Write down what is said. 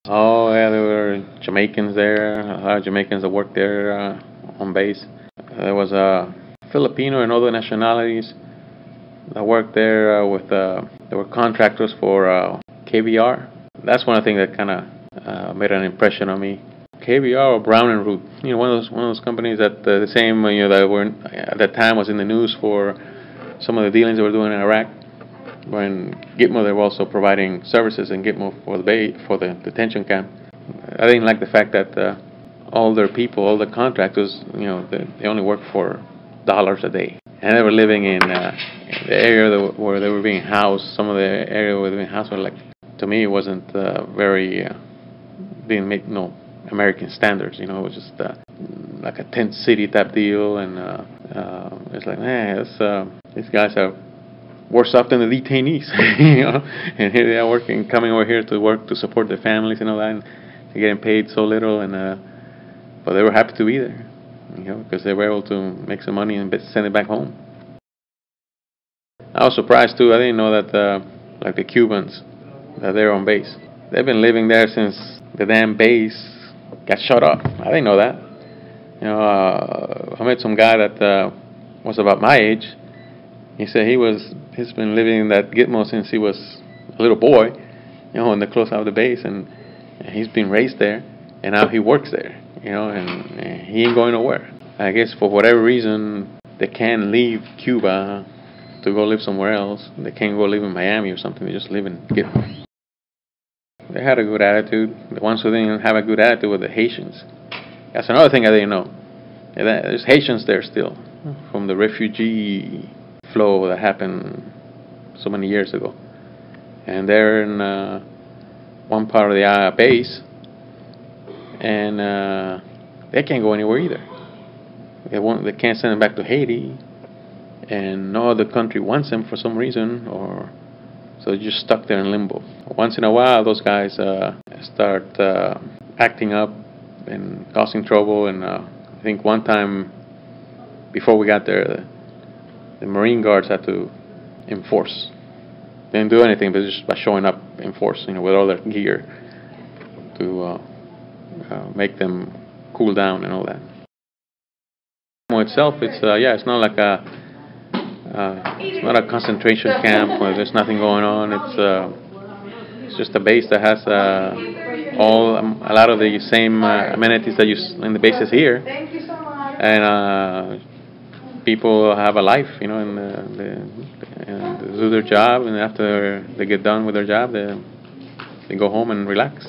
Oh yeah, there were Jamaicans there. A lot of Jamaicans that worked there on base. There was Filipino and other nationalities that worked there they were contractors for KBR. That's one of the things that kind of made an impression on me. KBR or Brown and Root, one of those companies that the same that were at that time was in the news for some of the dealings they were doing in Iraq. When Gitmo, they were also providing services in Gitmo for the detention camp. I didn't like the fact that all their people, all the contractors, they only worked for dollars a day, and they were living in the area where they were being housed. Some of the area where they were being housed were like, to me, it wasn't very didn't make no American standards. It was just like a tent city type deal, and it's like, man, these guys are worse off than the detainees, and here they are coming over here to work to support their families and all that, and they're getting paid so little, and but they were happy to be there, because they were able to make some money and send it back home. I was surprised too. I didn't know that like the Cubans, that they're on base. They've been living there since the damn base got shut up. I didn't know that. I met some guy that was about my age. He said he's been living in that Gitmo since he was a little boy, in the close out of the base, and he's been raised there, and now he works there, and he ain't going nowhere. I guess for whatever reason they can't leave Cuba to go live somewhere else. They can't go live in Miami or something. They just live in Gitmo. They had a good attitude. The ones who didn't have a good attitude were the Haitians. That's another thing I didn't know. There's Haitians there still from the refugee flow that happened so many years ago, and they're in one part of the base, and they can't go anywhere either. They can't send them back to Haiti, and no other country wants them for some reason, or so they're just stuck there in limbo. Once in a while, those guys start acting up and causing trouble, and I think one time before we got there, the Marine Guards had to enforce. They didn't do anything, but just by showing up, enforce, with all their gear to make them cool down and all that. Itself, it's not like it's not a concentration camp where there's nothing going on. It's just a base that has a lot of the same amenities that you in the bases here, and people have a life, and they do their job, and after they get done with their job, they go home and relax.